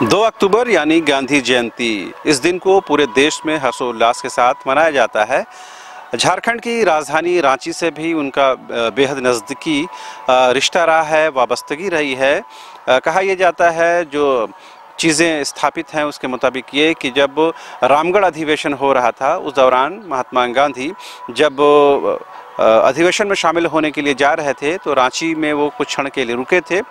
2 अक्टूबर यानी गांधी जयंती। इस दिन को पूरे देश में हर्षोल्लास के साथ मनाया जाता है। झारखंड की राजधानी रांची से भी उनका बेहद नज़दीकी रिश्ता रहा है, वाबस्तगी रही है। कहा यह जाता है जो चीज़ें स्थापित हैं उसके मुताबिक ये कि जब रामगढ़ अधिवेशन हो रहा था उस दौरान महात्मा गांधी जब अधिवेशन में शामिल होने के लिए जा रहे थे तो रांची में वो कुछ क्षण के लिए रुके थे।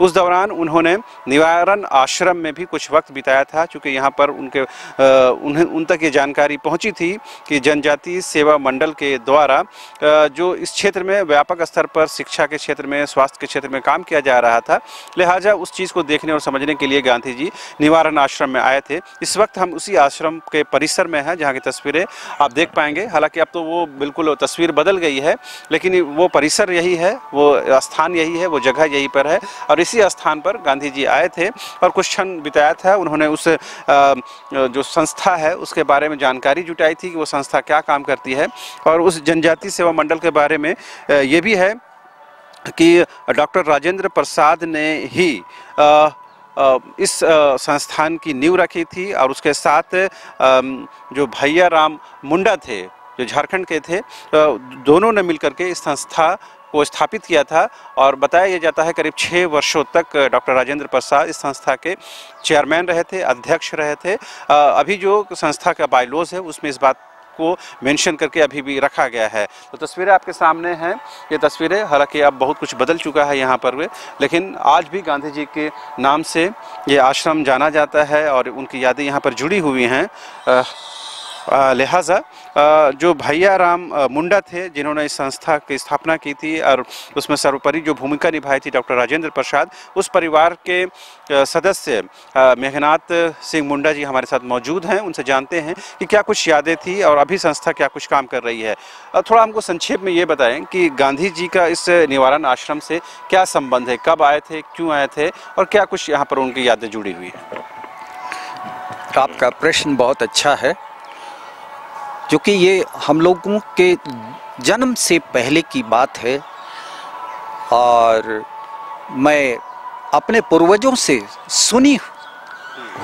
उस दौरान उन्होंने निवारण आश्रम में भी कुछ वक्त बिताया था, चूँकि यहाँ पर उन तक ये जानकारी पहुँची थी कि जनजातीय सेवा मंडल के द्वारा जो इस क्षेत्र में व्यापक स्तर पर शिक्षा के क्षेत्र में, स्वास्थ्य के क्षेत्र में काम किया जा रहा था, लिहाजा उस चीज़ को देखने और समझने के लिए गांधी जी निवारण आश्रम में आए थे। इस वक्त हम उसी आश्रम के परिसर में हैं जहाँ की तस्वीरें आप देख पाएंगे। हालांकि अब तो वो बिल्कुल तस्वीर बदल गई है, लेकिन वो परिसर यही है, वो स्थान यही है, वो जगह यहीं पर है और इसी स्थान पर गांधी जी आए थे और कुछ क्षण बिताया था। उन्होंने उस जो संस्था है उसके बारे में जानकारी जुटाई थी कि वो संस्था क्या काम करती है और उस जनजातीय सेवा मंडल के बारे में ये भी है कि डॉक्टर राजेंद्र प्रसाद ने ही इस संस्थान की नींव रखी थी और उसके साथ जो भैया राम मुंडा थे जो झारखंड के थे, दोनों ने मिलकर के इस संस्था को स्थापित किया था। और बताया यह जाता है करीब 6 वर्षों तक डॉक्टर राजेंद्र प्रसाद इस संस्था के चेयरमैन रहे थे, अध्यक्ष रहे थे। अभी जो संस्था का बायलॉज है उसमें इस बात को मेंशन करके अभी भी रखा गया है। तो तस्वीरें आपके सामने हैं, ये तस्वीरें, हालांकि अब बहुत कुछ बदल चुका है यहाँ पर, लेकिन आज भी गांधी जी के नाम से ये आश्रम जाना जाता है और उनकी यादें यहाँ पर जुड़ी हुई हैं। लिहाजा जो भैया राम मुंडा थे जिन्होंने इस संस्था की स्थापना की थी और उसमें सर्वोपरि जो भूमिका निभाई थी डॉक्टर राजेंद्र प्रसाद, उस परिवार के सदस्य मेघनाथ सिंह मुंडा जी हमारे साथ मौजूद हैं। उनसे जानते हैं कि क्या कुछ यादें थी और अभी संस्था क्या कुछ काम कर रही है। थोड़ा हमको संक्षेप में ये बताएं कि गांधी जी का इस निवारण आश्रम से क्या संबंध है, कब आए थे, क्यों आए थे और क्या कुछ यहाँ पर उनकी यादें जुड़ी हुई हैं। आपका प्रश्न बहुत अच्छा है, क्योंकि ये हम लोगों के जन्म से पहले की बात है और मैं अपने पूर्वजों से सुनी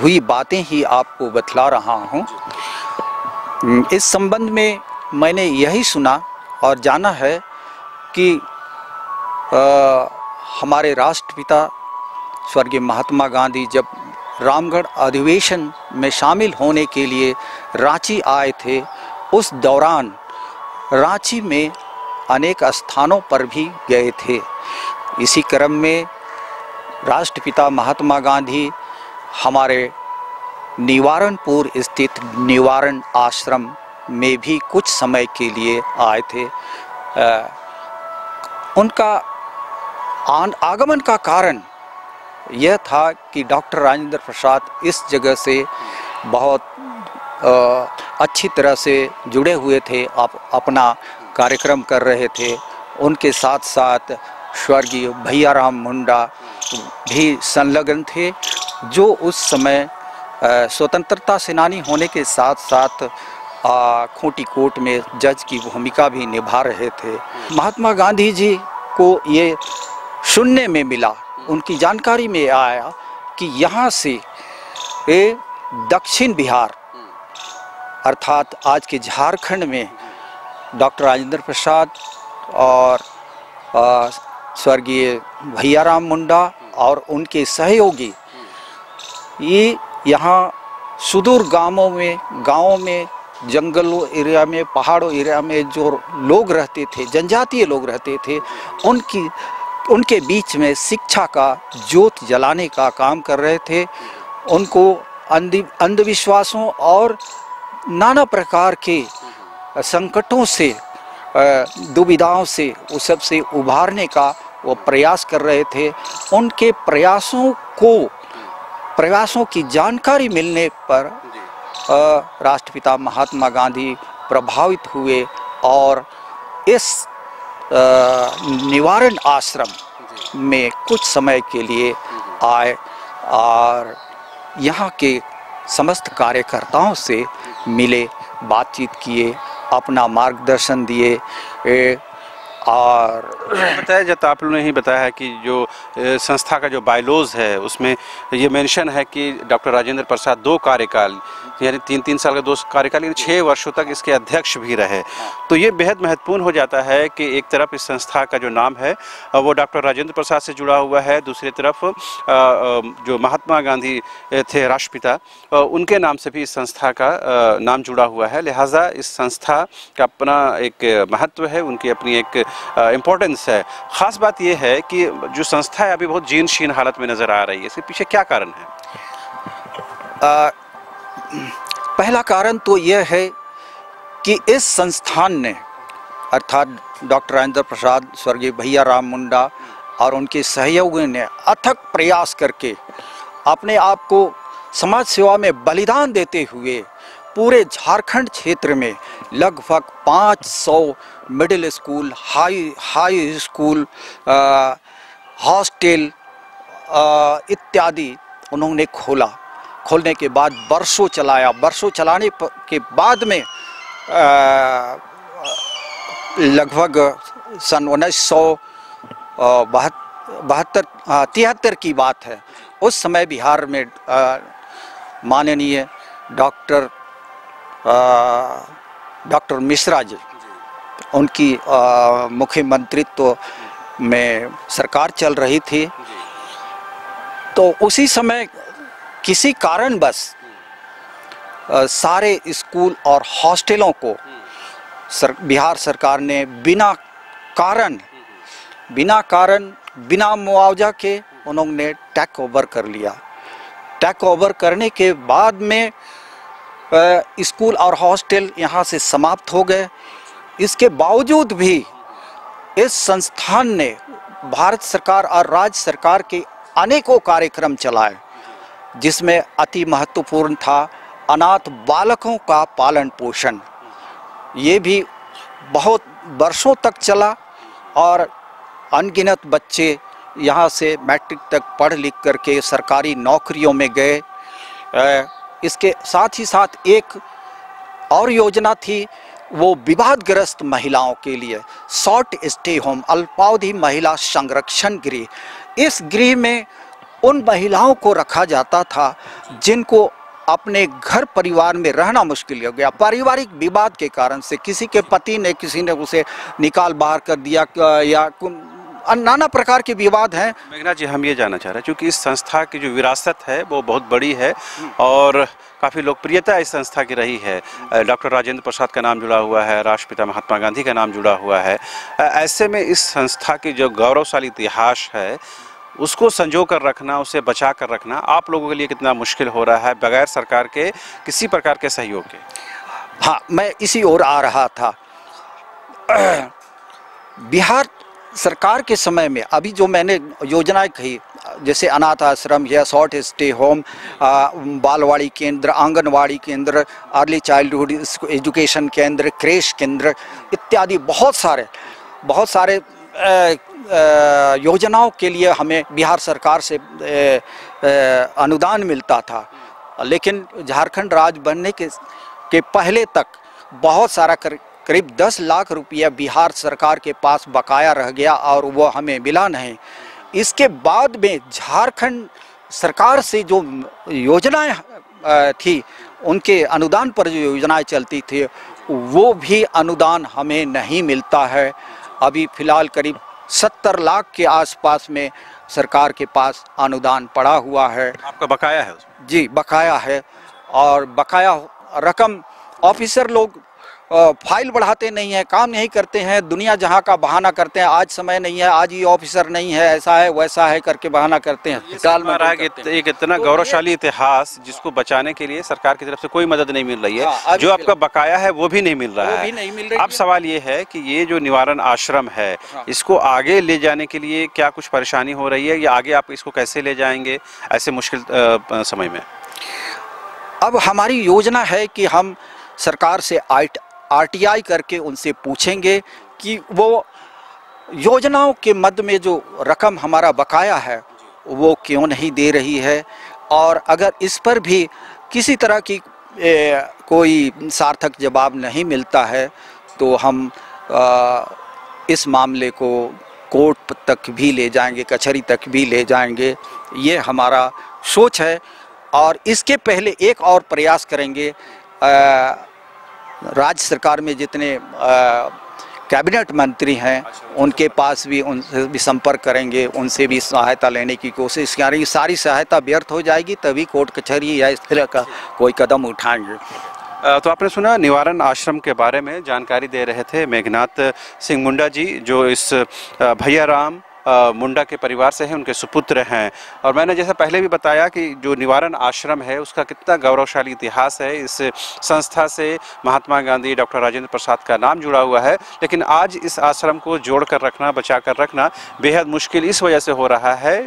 हुई बातें ही आपको बतला रहा हूँ। इस संबंध में मैंने यही सुना और जाना है कि हमारे राष्ट्रपिता स्वर्गीय महात्मा गांधी जब रामगढ़ अधिवेशन में शामिल होने के लिए रांची आए थे, उस दौरान रांची में अनेक स्थानों पर भी गए थे। इसी क्रम में राष्ट्रपिता महात्मा गांधी हमारे निवारणपुर स्थित निवारण आश्रम में भी कुछ समय के लिए आए थे। उनका आगमन का कारण यह था कि डॉक्टर राजेंद्र प्रसाद इस जगह से बहुत अच्छी तरह से जुड़े हुए थे, अपना कार्यक्रम कर रहे थे। उनके साथ साथ स्वर्गीय भैया राम मुंडा भी संलग्न थे, जो उस समय स्वतंत्रता सेनानी होने के साथ साथ खूंटी कोर्ट में जज की भूमिका भी निभा रहे थे। महात्मा गांधी जी को ये सुनने में मिला, उनकी जानकारी में आया कि यहाँ से दक्षिण बिहार अर्थात आज के झारखंड में डॉक्टर राजेंद्र प्रसाद और स्वर्गीय भैया राम मुंडा और उनके सहयोगी ये यहाँ सुदूर गांवों में जंगलों एरिया में, पहाड़ों एरिया में जो लोग रहते थे, जनजातीय लोग रहते थे, उनके बीच में शिक्षा का ज्योत जलाने का काम कर रहे थे। उनको अंधविश्वासों और नाना प्रकार के संकटों से, दुविधाओं से, उस सब से उभारने का वो प्रयास कर रहे थे। उनके प्रयासों की जानकारी मिलने पर राष्ट्रपिता महात्मा गांधी प्रभावित हुए और इस निवारण आश्रम में कुछ समय के लिए आए और यहाँ के समस्त कार्यकर्ताओं से मिले, बातचीत किए, अपना मार्गदर्शन दिए और बताया जाता, आप लोगों ने ही बताया है कि जो संस्था का जो बायलॉज है उसमें ये मेंशन है कि डॉक्टर राजेंद्र प्रसाद 2 कार्यकाल यानी 3-3 साल का 2 कार्यकाल यानी 6 वर्षों तक इसके अध्यक्ष भी रहे। तो ये बेहद महत्वपूर्ण हो जाता है कि एक तरफ इस संस्था का जो नाम है वो डॉक्टर राजेंद्र प्रसाद से जुड़ा हुआ है, दूसरी तरफ जो महात्मा गांधी थे राष्ट्रपिता, उनके नाम से भी इस संस्था का नाम जुड़ा हुआ है। लिहाजा इस संस्था का अपना एक महत्व है, उनकी अपनी एक इम्पोर्टेंस है। ख़ास बात यह है कि जो संस्था है अभी बहुत जीर्ण शीर्ण हालत में नज़र आ रही है, इसके पीछे क्या कारण है? पहला कारण तो यह है कि इस संस्थान ने अर्थात डॉक्टर राजेंद्र प्रसाद, स्वर्गीय भैया राम मुंडा और उनके सहयोगियों ने अथक प्रयास करके अपने आप को समाज सेवा में बलिदान देते हुए पूरे झारखंड क्षेत्र में लगभग 500 middle school, high school, hostel इत्यादि उन्होंने खोलने के बाद बरसों चलाया। बरसों चलाने के बाद में लगभग सन 1973 की बात है। उस समय बिहार में माननीय डॉक्टर मिश्रा जी, उनकी मुख्यमंत्रित्व में सरकार चल रही थी। तो उसी समय किसी कारणवश सारे स्कूल और हॉस्टलों को बिहार सरकार ने बिना बिना मुआवजा के उन्होंने टेक ओवर कर लिया। टेक ओवर करने के बाद में स्कूल और हॉस्टल यहाँ से समाप्त हो गए। इसके बावजूद भी इस संस्थान ने भारत सरकार और राज्य सरकार के अनेकों कार्यक्रम चलाए, जिसमें अति महत्वपूर्ण था अनाथ बालकों का पालन पोषण। ये भी बहुत वर्षों तक चला और अनगिनत बच्चे यहाँ से मैट्रिक तक पढ़ लिख करके सरकारी नौकरियों में गए। इसके साथ ही साथ एक और योजना थी, वो विवादग्रस्त महिलाओं के लिए शॉर्ट स्टे होम, अल्पावधि महिला संरक्षण गृह। इस गृह में उन महिलाओं को रखा जाता था जिनको अपने घर परिवार में रहना मुश्किल हो गया, पारिवारिक विवाद के कारण से। किसी के पति ने, किसी ने उसे निकाल बाहर कर दिया या नाना प्रकार के विवाद हैं। मेघनाथ जी, हम ये जानना चाह रहे हैं, क्योंकि इस संस्था की जो विरासत है वो बहुत बड़ी है और काफ़ी लोकप्रियता इस संस्था की रही है। डॉक्टर राजेंद्र प्रसाद का नाम जुड़ा हुआ है, राष्ट्रपिता महात्मा गांधी का नाम जुड़ा हुआ है। ऐसे में इस संस्था की जो गौरवशाली इतिहास है उसको संजो कर रखना, उसे बचा कर रखना आप लोगों के लिए कितना मुश्किल हो रहा है बगैर सरकार के किसी प्रकार के सहयोग के? हाँ, मैं इसी ओर आ रहा था। बिहार सरकार के समय में अभी जो मैंने योजनाएं कही, जैसे अनाथ आश्रम या शॉर्ट स्टे होम, बालवाड़ी केंद्र, आंगनवाड़ी केंद्र, अर्ली चाइल्डहुड एजुकेशन केंद्र, क्रेश केंद्र इत्यादि बहुत सारे योजनाओं के लिए हमें बिहार सरकार से अनुदान मिलता था। लेकिन झारखंड राज्य बनने के पहले तक बहुत सारा करीब 10 लाख रुपया बिहार सरकार के पास बकाया रह गया और वो हमें मिला नहीं। इसके बाद में झारखंड सरकार से जो योजनाएं थी, उनके अनुदान पर जो योजनाएं चलती थी, वो भी अनुदान हमें नहीं मिलता है। अभी फ़िलहाल करीब 70 लाख के आसपास में सरकार के पास अनुदान पड़ा हुआ है। आपका बकाया है उसमें? जी, बकाया है। और बकाया रकम ऑफिसर लोग फाइल बढ़ाते नहीं हैं, काम नहीं करते हैं, दुनिया जहां का बहाना करते हैं, आज समय नहीं है, आज ये ऑफिसर नहीं है, ऐसा है वैसा है करके बहाना करते हैं। एक इतना गौरवशाली इतिहास जिसको बचाने के लिए सरकार की तरफ से कोई मदद नहीं मिल रही है, जो आपका बकाया है वो भी नहीं मिल रहा है। अब सवाल ये है कि ये जो निवारण आश्रम है, इसको आगे ले जाने के लिए क्या कुछ परेशानी हो रही है, या आगे आप इसको कैसे ले जाएंगे ऐसे मुश्किल समय में? अब हमारी योजना है कि हम सरकार से RTI करके उनसे पूछेंगे कि वो योजनाओं के मद में जो रकम हमारा बकाया है वो क्यों नहीं दे रही है, और अगर इस पर भी किसी तरह की कोई सार्थक जवाब नहीं मिलता है तो हम इस मामले को कोर्ट तक भी ले जाएंगे, कचहरी तक भी ले जाएंगे, ये हमारा सोच है। और इसके पहले एक और प्रयास करेंगे, राज्य सरकार में जितने कैबिनेट मंत्री हैं उनके पास भी, उनसे भी संपर्क करेंगे, उनसे भी सहायता लेने की कोशिश करेंगे। सारी सहायता व्यर्थ हो जाएगी तभी कोर्ट कचहरी या इस तरह का कोई कदम उठाएंगे। तो आपने सुना निवारण आश्रम के बारे में जानकारी दे रहे थे मेघनाथ सिंह मुंडा जी, जो इस भैया राम मुंडा के परिवार से हैं, उनके सुपुत्र हैं। और मैंने जैसा पहले भी बताया कि जो निवारण आश्रम है उसका कितना गौरवशाली इतिहास है। इस संस्था से महात्मा गांधी, डॉक्टर राजेंद्र प्रसाद का नाम जुड़ा हुआ है, लेकिन आज इस आश्रम को जोड़ कर रखना, बचा कर रखना बेहद मुश्किल इस वजह से हो रहा है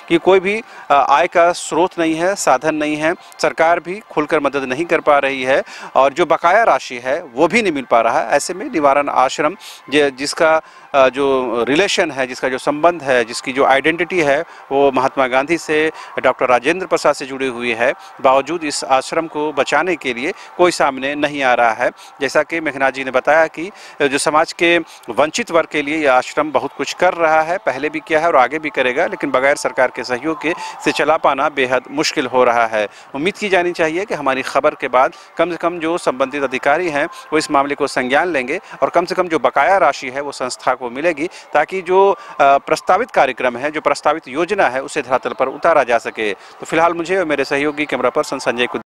कि कोई भी आय का स्रोत नहीं है, साधन नहीं है, सरकार भी खुलकर मदद नहीं कर पा रही है और जो बकाया राशि है वो भी नहीं मिल पा रहा है। ऐसे में निवारण आश्रम जिसका जो रिलेशन है, जिसका जो संबंध है, जिसकी जो आइडेंटिटी है वो महात्मा गांधी से, डॉक्टर राजेंद्र प्रसाद से जुड़ी हुई है, बावजूद इस आश्रम को बचाने के लिए कोई सामने नहीं आ रहा है। जैसा कि मेघनाथ जी ने बताया कि जो समाज के वंचित वर्ग के लिए यह आश्रम बहुत कुछ कर रहा है, पहले भी किया है और आगे भी करेगा, लेकिन बगैर सरकार के सहयोग के से चला पाना बेहद मुश्किल हो रहा है। उम्मीद की जानी चाहिए कि हमारी खबर के बाद कम से कम जो संबंधित अधिकारी हैं वो इस मामले को संज्ञान लेंगे और कम से कम जो बकाया राशि है वो संस्था को मिलेगी, ताकि जो प्रस्तावित कार्यक्रम है, जो प्रस्तावित योजना है, उसे धरातल पर उतारा जा सके। तो फिलहाल मुझे और मेरे सहयोगी कैमरा पर्सन संजय को